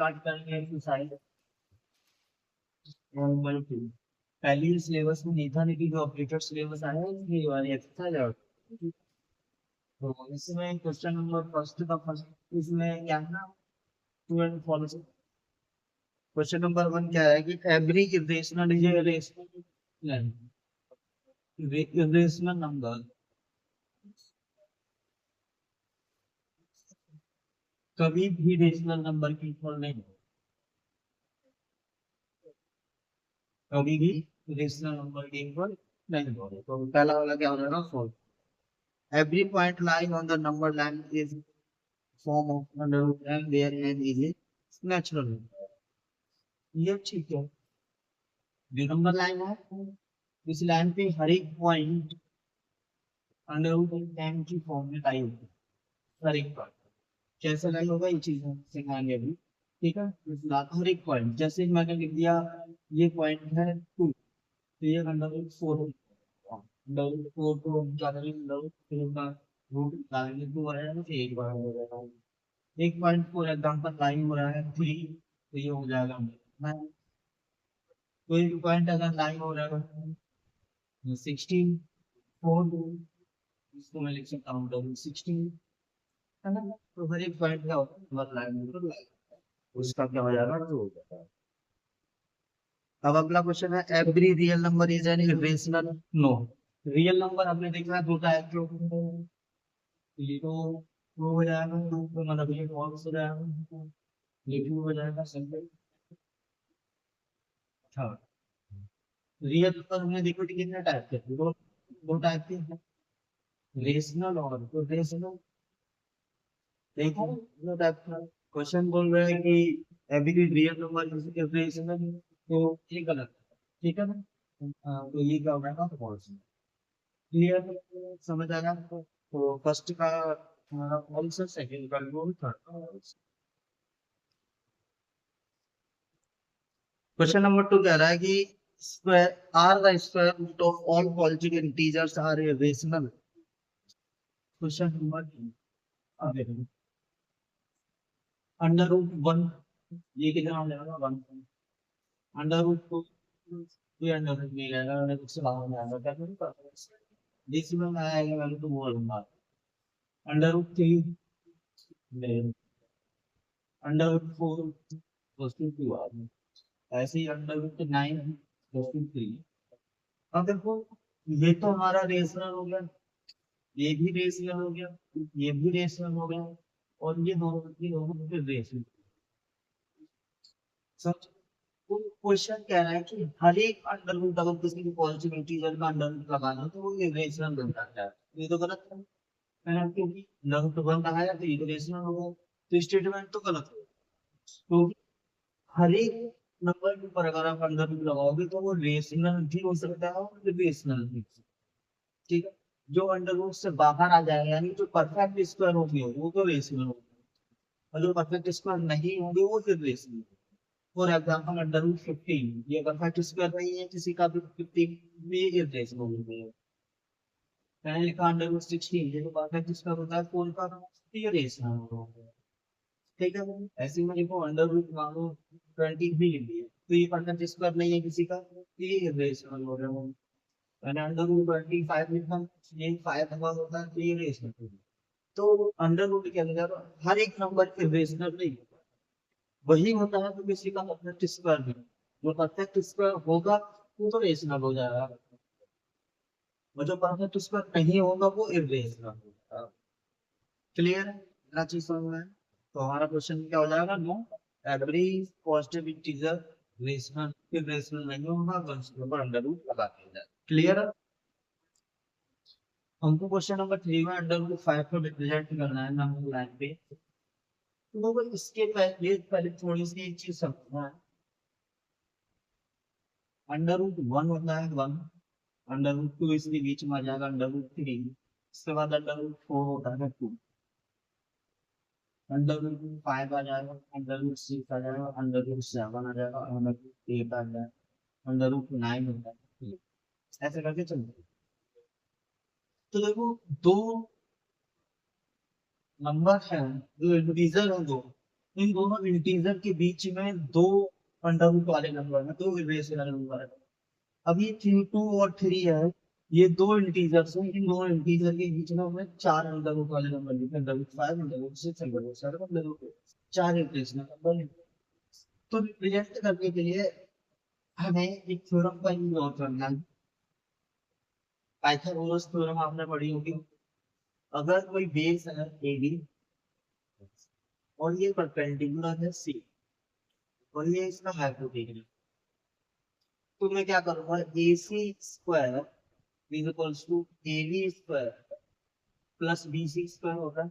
Start करेंगे exercise 1.2। पहली syllabus में नहीं था, लेकिन जो अपडेटेड सिलेबस आया है ये वाली एक्सरसाइज है। तो इसमें क्वेश्चन नंबर फर्स्ट का फर्स्ट इसमें क्या है ना, स्टूडेंट फॉलो। क्वेश्चन नंबर 1 क्या है कि every irrational is irrational number कभी भी रेशनल नंबर की इक्वल नहीं हो, कभी भी रेशनल नंबर की इक्वल नहीं हो। तो पहला वाला क्या हो जाएगा, false. Every point lying on the number line is form of under root n where n is a natural number. ये ठीक है। जो नंबर लाइन है, इस लाइन पे हर एक पॉइंट अंडर रूट एन की फॉर्म में लाई होगी, हर एक पॉइंट कैसे लाई होगा ये चीज हम सिखाएंगे अभी। ठीक है, हर एक पॉइंट जैसे मैंने लिख दिया ये पॉइंट है 2, तो ये अंडर रूट 4 अंडर रूट 4 को क्या करेंगे, अंडर रूट 4 का रूट डालेंगे 2 आ जाएगा, तो एक बार हो जाएगा। एक पॉइंट फॉर एग्जाम्पल लाइन हो रहा है 3, तो ये हो जाएगा 9। कोई भी पॉइंट अगर लाइन हो रहा है 16 4, इसको मैं लिख सकता हूँ डबल 16, है ना। तो हर एक पॉइंट क्या होता है, नंबर लाइन तो लाइन उसका क्या हो जाएगा, जो हो जाएगा। अब अगला क्वेश्चन है every real number is an irrational. No, real number हमने देखा है दो टाइप के, ये तो वो हो जाएगा, तो मतलब ये फॉल्स हो जाएगा, ये ट्रू हो जाएगा, सिंपल। अच्छा, रियल नंबर हमने देखो कि कितने टाइप के, दो दो टाइप के हैं, रेशनल और तो रेशनल। देखो दो टाइप का क्वेश्चन बोल रहे हैं कि every real number is rational, तो ये गलत है, ठीक है ना। तो ये क्या हो जाएगा, फॉल्स। क्लियर, समझ आ रहा है आपको? तो फर्स्ट का हमारा फॉल्स है, सेकंड का ट्रू, थर्ड का फॉल्स। क्वेश्चन नंबर 2 कह रहा है कि square are the square root of all positive integers are rational. Question number 2 अब देखो, अंडर रूट 1 ये कितना हो जाएगा, 1। अंडर रूट 2 ये अंडर रूट में रहेगा, अंडर रूट से बाहर में आएगा, क्या करूँ, डेसिमल में आएगा, मैं तो बोलूंगा अंडर रूट 3 अंडर रूट 4 2 आ गया, ऐसे ही अंडर रूट 9 3। अब देखो, ये तो हमारा रेशनल हो गया, ये भी रेशनल हो गया, ये भी रेशनल हो गया, और ये दोनों की दोनों फिर रेशनल। सब क्वेश्चन कह रहा है कि हर एक अंडर रूट अगर किसी भी पॉजिटिव इंटीजर का अंडर रूट लगाना तो वो इरेशनल बन जाता है। ये तो गलत है ना, क्योंकि अंडर रूट 1 लगाया तो इरेशनल हो गया, तो स्टेटमेंट तो गलत है। क्योंकि हर एक नंबर के ऊपर अगर आप अंडर रूट लगाओगे तो वो रेशनल भी हो सकता है और इरेशनल भी। ठीक है, जो अंडर रूट से बाहर आ जाएगा यानी जो परफेक्ट स्क्वायर होगी वो तो रेशनल होगी, और जो परफेक्ट स्क्वायर नहीं होंगे वो फिर rational. For example under root 15 ये परफेक्ट स्क्वायर नहीं है किसी का भी, 15 भी इरेशनल होंगे। मैंने लिखा अंडर रूट 16 ये तो परफेक्ट स्क्वायर होता है 4 का, तो ये रेशनल होगा। ठीक है, ऐसे में देखो अंडर रूट मान लो 20 भी लिख दिया, तो ये परफेक्ट स्क्वायर नहीं है किसी का, तो ये इरेशनल हो रहा है। मैंने अंडर रूट 25 लिखा, ये 5 नंबर होता है, तो ये रेशनल होगा। तो अंडर रूट के अंदर हर एक नंबर इरेशनल नहीं होता, वही होता है तो किसी का परफेक्ट स्क्वायर भी, जो परफेक्ट स्क्वायर होगा वो तो रेशनल हो जाएगा, और जो परफेक्ट स्क्वायर नहीं होगा वो इरेशनल होगा। क्लियर है, इतना चीज समझ में है? तो हमारा क्वेश्चन क्या हो जाएगा, know every positive integer rational irrational नहीं होगा अगर उसके ऊपर अंडर रूट लगा दिया जाए। क्लियर है। हमको क्वेश्चन नंबर 3 में अंडर रूट 5 को रिप्रेजेंट करना है नंबर लाइन पे। तो इसके पहले थोड़ी सी एक चीज समझना है, अंडर रूट 1 होता है 1, अंडर रूट 2 इसके बीच में आ जाएगा अंडर रूट 3, इसके बाद अंडर रूट 4 होता है 2, अंडर रूट 5 आ जाएगा, अंडर रूट 6 आ जाएगा, अंडर रूट 7 आ जाएगा, अंडर रूट 8 आ जाएगा, अंडर रूट 9 होता है, ऐसे करके चलते हैं। तो देखो दो नंबर है जो इंटीजर है दो, इन दोनों इंटीजर के बीच में दो अंडर रूट वाले नंबर है, दो इरेशनल नंबर है। अब ये 2 और 3 है, ये दो इंटीजर्स हैं, इन दोनों इंटीजर के बीच में हमें चार अंडर रूट वाले नंबर लिखे, under root 5, under root 6, under root 7, under root, चार इरेशनल नंबर लिखे। तो रिप्रेजेंट करने के लिए हमें एक थ्योरम का यूज और करना है। पाइथागोरस थ्योरम आपने पढ़ी होगी। अगर कोई बेस है AB और ये परपेंडिकुलर है C और ये इसका हाइपोटेनस, तो मैं क्या करूंगा, AC square is equals to AB square plus BC square होगा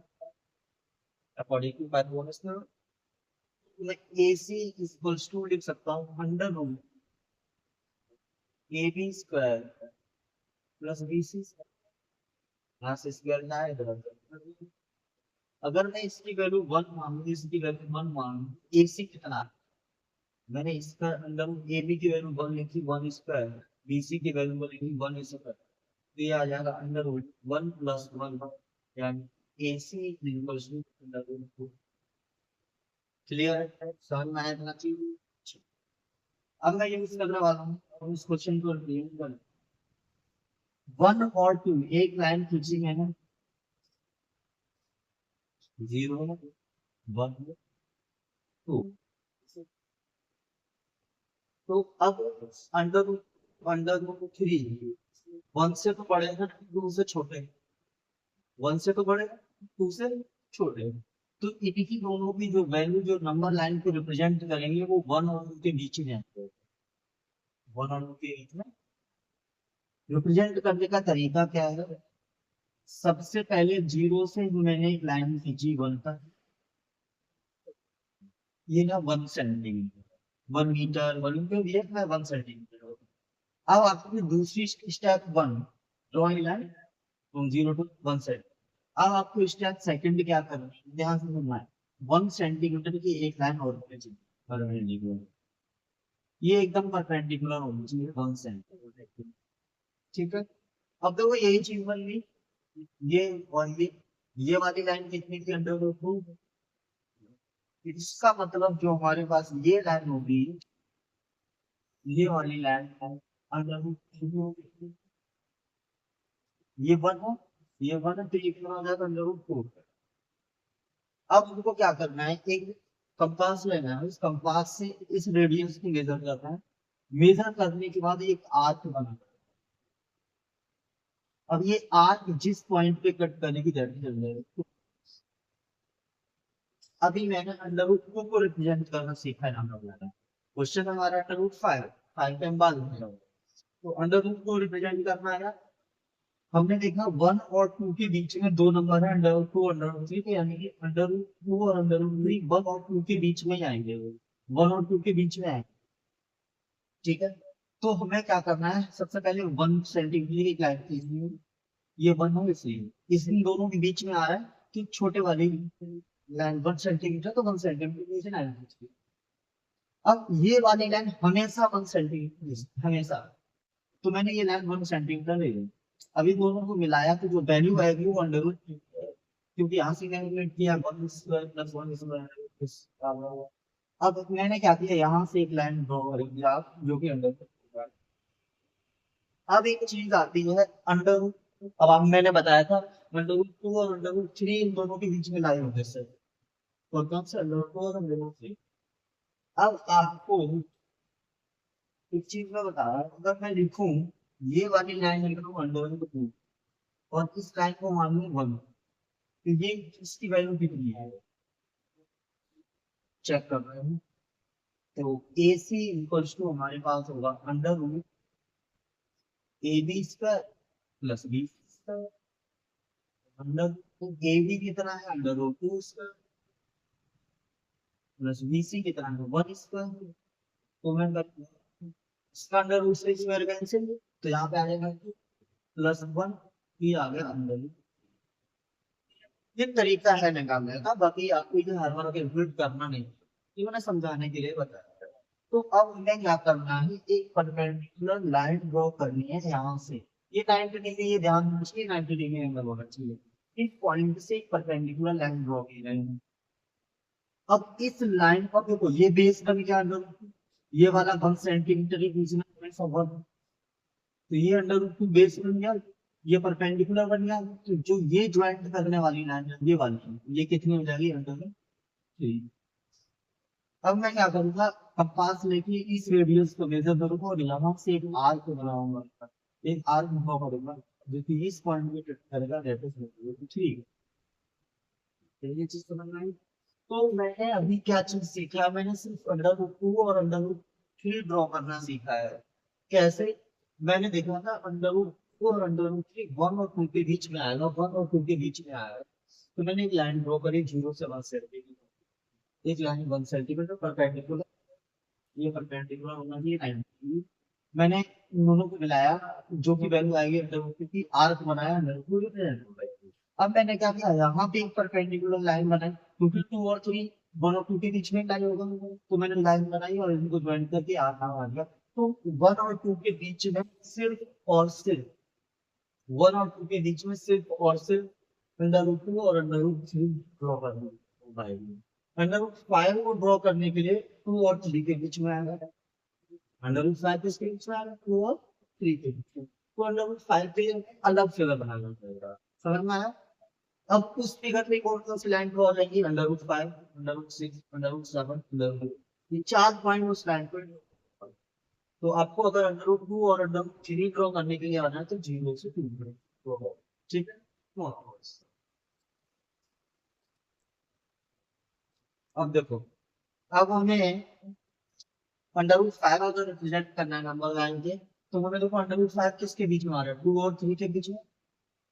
अकॉर्डिंग टू पाइथागोरस थ्योरम। तो मैं AC इज इक्वल्स टू लिख सकता हूँ under root AB square plus BC square, यहाँ से स्क्वायर ना है इधर। अगर मैं इसकी वैल्यू 1 मानूं, इसकी वैल्यू 1 मानूं, AC कितना है? मैंने इसका अंडर रूट AB की वैल्यू 1 लिखी, 1 स्क्वायर, BC की वैल्यू लिखी 1 स्क्वायर, तो ये आ जाएगा अंडर रूट 1 प्लस 1, यानी AC equals to under root 2। Clear है? समझ में आया इतना चीज? अब मैं ये यूज करने वाला हूँ, और इस क्वेश्चन को रिप्रेजेंट कर 1 और 2 एक लाइन खींची मैंने, 0 1 2, तो अब अंडर रूट 3 1 से तो बड़े हैं, 2 से छोटे हैं, 1 से तो बड़े हैं, 2 से छोटे हैं। तो इनकी दोनों की जो वैल्यू जो नंबर लाइन को रिप्रेजेंट करेंगे वो 1 और 2 के बीच में है। 1 और 2 के बीच में रिप्रेजेंट करने का तरीका क्या है? सबसे पहले 0 से मैंने एक लाइन खींची 1 तक, ये ना 1 सेंटीमीटर 1 मीटर 1 मीटर, ये है 1 सेंटीमीटर। अब आपकी दूसरी step 1 draw line from 0 to 1 centimetre. अब आपको स्टेप सेकंड क्या करना है, ध्यान से सुनना है। 1 सेंटीमीटर की एक लाइन और खींचनी, ये एकदम परपेंडिकुलर होनी चाहिए 1 सेंटीमीटर, ठीक है। अब देखो यही चीज बन गई, ये और ये वाली लाइन कितनी थी, अंडर रूट 2। इसका मतलब जो हमारे पास ये लाइन होगी, ये वाली लाइन अंडर रूट 2 होगी, ये 1 हो, ये 1 है, तो ये कितना हो जाएगा अंडर रूट 4। अब उनको क्या करना है, एक कंपास लेना है, उस कंपास से इस रेडियस को मेजर करना है, मेजर करने के बाद एक आर्क बनाना है। अब ये आर्क जिस पॉइंट पे कट करने की जरूरत है, अभी मैंने अंडर रूट 2 को रिप्रेजेंट करना सीखा है हम लोगों ने। क्वेश्चन हमारा अंडर रूट 5 5 पे हम बाद में जाओगे। तो अंडर रूट को रिप्रेजेंट करना है, हमने देखा 1 और 2 के बीच में दो नंबर है, अंडर रूट 2 अंडर रूट 3, तो यानी कि अंडर रूट 2 और अंडर रूट 3 1 और 2 के बीच में ही आएंगे, 1 और 2 के बीच में आएंगे, ठीक है। तो हमें क्या करना है, सबसे पहले 1 सेंटीमीटर की लाइन खींचनी है, ये 1 है, इसलिए इस इन दोनों के बीच में आ रहा है, तो छोटे वाली लाइन 1 सेंटीमीटर, तो 1 सेंटीमीटर नीचे लाइन खींचनी। अब ये वाली लाइन हमेशा 1 सेंटीमीटर, हमेशा, तो मैंने ये लाइन 1 सेंटीमीटर ले ली। अभी दोनों को मिलाया तो जो वैल्यू आएगी वो अंडर रूट, क्योंकि यहाँ से कैलकुलेट किया 1 स्क्वायर प्लस 1 स्क्वायर। अब मैंने क्या किया, यहाँ से एक लाइन ड्रॉ करेंगे आप, जो कि अंडर रूट। अब एक चीज आती है अंडर रूट, अब आप मैंने बताया था अंडर रूट 2 और अंडर रूट 3 इन दोनों के बीच में लाई होते हैं, और कौन सा अंडर रूट 2 और अंडर रूट 3। अब आपको एक चीज मैं बता रहा हूँ, अगर मैं लिखूं ये वाली लाइन लिख रहा हूँ अंडर रूट 2 और इस लाइन को मान लूं 1, तो ये इसकी वैल्यू कितनी है, चेक कर रहे हैं। तो AC इक्वल्स टू हमारे पास होगा under root AB square plus B square, under root AB कितना है, under root 2 square plus BC कितना है, 1 स्क्वायर। तो मैं इसका अंडर रूट से स्क्वायर कैंसिल, तो यहाँ पे आ जाएगा प्लस 1, ये आ गया अंडर रूट। ये तरीका है निकालने का, बाकी आपको ये हर बार कैलकुलेट करना नहीं, ये मैंने समझाने के लिए बताया। तो अब हमें क्या करना है, एक परपेंडिकुलर लाइन ड्रॉ करनी है यहाँ से, ये 90 डिग्री, ये ध्यान रखिए 90 डिग्री एंगल होना चाहिए। इस पॉइंट से एक परपेंडिकुलर लाइन ड्रॉ की जाएगी, अब इस लाइन पर देखो, ये बेस का भी क्या अंडर रूट, ये वाला 1 सेंटीमीटर के बीच में हमेशा 1, तो ये अंडर रूट टू बेस बन गया, ये परपेंडिकुलर बन गया, तो जो ये ज्वाइंट करने वाली लाइन है ये वाली, ये कितनी हो जाएगी, अंडर रूट 3। अब मैं क्या करूंगा, कंपास लेके इस रेडियस को मेजर करूंगा और यहाँ से एक आर्क बनाऊंगा, एक आर्क ड्रॉ करूंगा जो कि इस पॉइंट में टच करेगा, दैट इज 3। ये चीज समझ में आई। तो मैंने अभी क्या चीज सीखा, मैंने सिर्फ अंडर रूट 2 और अंडर रूट 3 ड्रॉ करना सीखा है। कैसे, मैंने देखा था अंडर रूट 2 और अंडर रूट 3 1 और 2 के बीच में आएगा, 1 और 2 के बीच में आएगा, तो मैंने एक लाइन ड्रॉ करी 0 से 1 सेंटीमीटर, एक लाइन 1 सेंटीमीटर परपेंडिकुलर, ये परपेंडिकुलर होना चाहिए 90। मैंने इन दोनों को मिलाया, जो की वैल्यू आएगी अंडर रूट की, आर्क बनाया अंडर रूट। अब मैंने क्या किया, यहाँ पे एक परपेंडिकुलर लाइन बनाई, क्योंकि 2 और 3 1 और 2 के बीच में लाइन होगा, तो मैंने लाइन बनाई और इनको ज्वाइन करके आधा आ गया। तो 1 और 2 के बीच में सिर्फ और सिर्फ 1 और 2 के बीच में सिर्फ और सिर्फ अंडर रूट 2 और अंडर रूट 3 ड्रॉ करना है। अंडर रूट 5 को ड्रॉ करने के लिए 2 और 3 के बीच में आएगा, अंडर रूट 5 किसके बीच में आएगा, 2 और 3 के बीच में, तो अंडर रूट 5 के लिए अलग फिगर बनाना पड़ेगा। समझ में आया। अब उस फिगर में कौन कौन सी लाइन ड्रॉ हो जाएगी, under root 5, under root 6, under root 7, under root, ये 4 पॉइंट उस लाइन पर। तो आपको अगर अंडर रूट 2 और अंडर रूट 3 ड्रॉ करने के लिए आना है तो 0 से 2 ड्रॉ, ठीक है। तो अब देखो, अब हमें अंडर रूट 5 अगर रिप्रेजेंट करना है नंबर लाइन के, तो हमें देखो अंडर रूट 5 किसके बीच में आ रहा है, 2 और 3 के बीच में,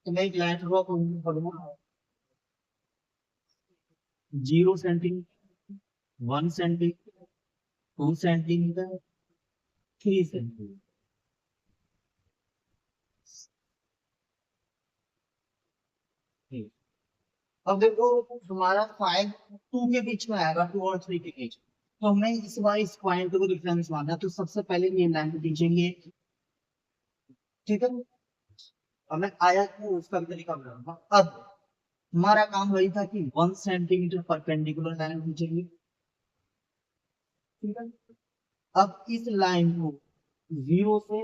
तो मैं एक लाइन ड्रॉ करूंगा 0 सेंटीमीटर, 1 सेंटीमीटर, 2 सेंटीमीटर, 3 सेंटीमीटर। अब देखो, हमारा 5 2 के बीच में आएगा, 2 और 3 के बीच, तो हमें इस बार इस पॉइंट को रिफरेंस मानना है, तो सबसे पहले ये लाइन खींचेंगे, ठीक है। हमें आया कि उसका भी तरीका बनाऊंगा। अब हमारा काम वही था कि 1 सेंटीमीटर परपेंडिकुलर लाइन खींचेंगे, ठीक है। अब इस लाइन को 0 से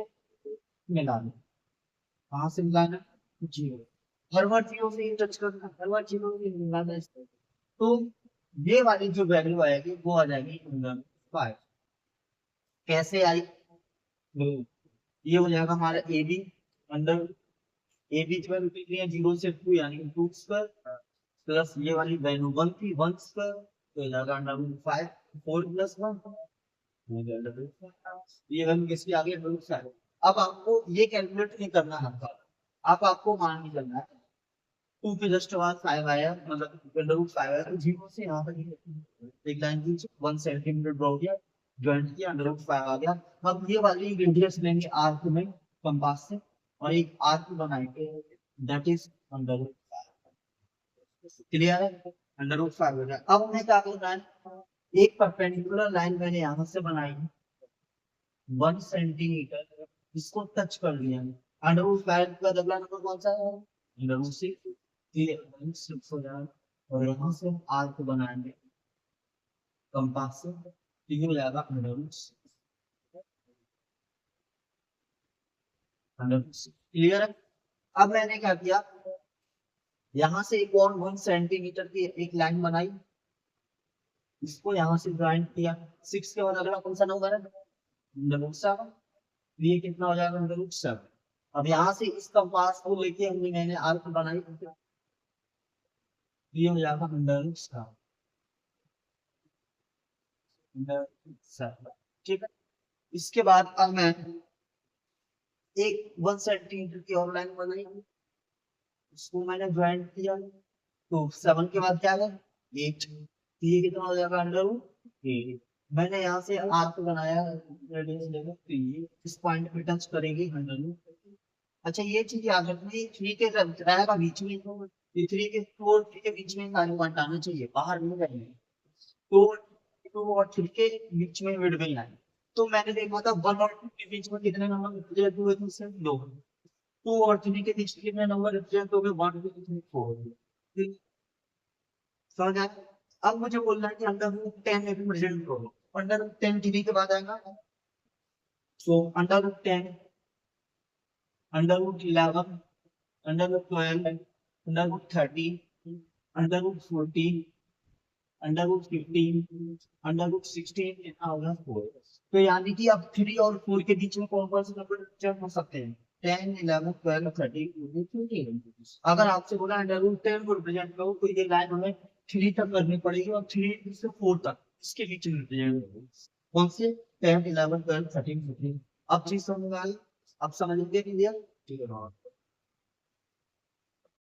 मिलाना, कहाँ से मिलाना, 0, हर बार 0 से ही टच करना, हर बार 0 से मिलाना इसको। तो ये वाली जो वैल्यू आएगी वो आ जाएगी अंडर 5। कैसे आई, ये हो जाएगा हमारा A B, under A B जो है 0 से 2 यानी 2 स्क्वायर, प्लस ये वाली वैल्यू 1 थी 1 स्क्वायर, तो हो जाएगा अंडर रूट 5, 4 प्लस 1 हो गया अंडर रूट 5। ये वैल्यू किसकी आ गई, अंडर रूट 5। अब आपको ये कैलकुलेट नहीं करना है, अब आपको मान नहीं करना है, 2 के जस्ट बाद 5 आया, मतलब अंडर रूट 5 आया, तो 0 से यहाँ तक एक लाइन खींची, 1 सेंटीमीटर ड्रॉ किया, ज्वाइंट किया, अंडर रूट 5 आ गया। अब ये वाली रेडियस लेंगे आर्क में कंपास से, और एक आर्क बनाएंगे, that is under root 5। Clear है, अंडर रूट 5 हो गया। अब हमें क्या करना है, एक परपेंडिकुलर लाइन मैंने यहाँ से बनाई 1 सेंटीमीटर, इसको टच कर लिया, अंडर रूट 5 का अगला नंबर कौन सा है, अंडर रूट 6, ये 6 हो जाएगा, और यहाँ से हम आर्क बनाएंगे कंपास से, तो ये हो जाएगा under root 6, under root 6। Clear है। अब मैंने क्या किया, यहाँ से एक और 1 सेंटीमीटर की एक लाइन बनाई, इसको यहाँ से ज्वाइन किया, 6 के बाद अगला कौन सा नंबर है, अंडर रूट 7, ये कितना हो जाएगा, अंडर रूट 7। अब यहाँ से इस कंपास को लेके हमने मैंने आर्क बनाई, ये हो जाएगा अंडर रूट 7, अंडर रूट 7, ठीक है। इसके बाद अब मैं एक 1 सेंटीमीटर की और लाइन बनाई, उसको मैंने ज्वाइन किया, तो 7 के बाद क्या है, 8, ये कितना हो जाएगा, अंडर रूट 8। मैंने यहाँ से आर्क बनाया, रेडियस लेकर, तो ये इस पॉइंट पे टच करेंगे अंडर रूट। अच्छा ये चीज याद रखना, ये 3 के रहेगा बीच में, ये 3 के 2 और 3 के बीच में सारे पॉइंट आना चाहिए, बाहर नहीं रहेंगे, तो 2 और 3 के बीच में मिड में आए। तो मैंने देखा था 1 और 2 के बीच में कितने नंबर रिप्रेजेंट हुए थे, सिर्फ 2, 2 और 3 के बीच में कितने नंबर रिप्रेजेंट हो गए, 1 2 3 4, समझ आया। अब मुझे बोलना है कि अंडर रूट 10 रिप्रेजेंट करो, अंडर रूट 10 3 के बाद आएगा, so under root 10, under root 11, under root 12, under root 13, under root 14, under root 15, under root 16 under 4। तो यानी कि अब 3 और 4 के बीच में कौन कौन से नंबर रिप्रेजेंट हो सकते हैं? 10, 11, 12, 13, 14, 15। अगर आपसे बोला अंडर रूट 10 को रिप्रेजेंट करो तो ये लाइन हमें 3 तक करनी पड़ेगी और 3 से 4 तक इसके बीच में रिप्रेजेंट होगी। कौन से? 10, 11, 12, 13, 14। अब चीज समझ में आई? अब समझ गए क्लियर? ठीक है।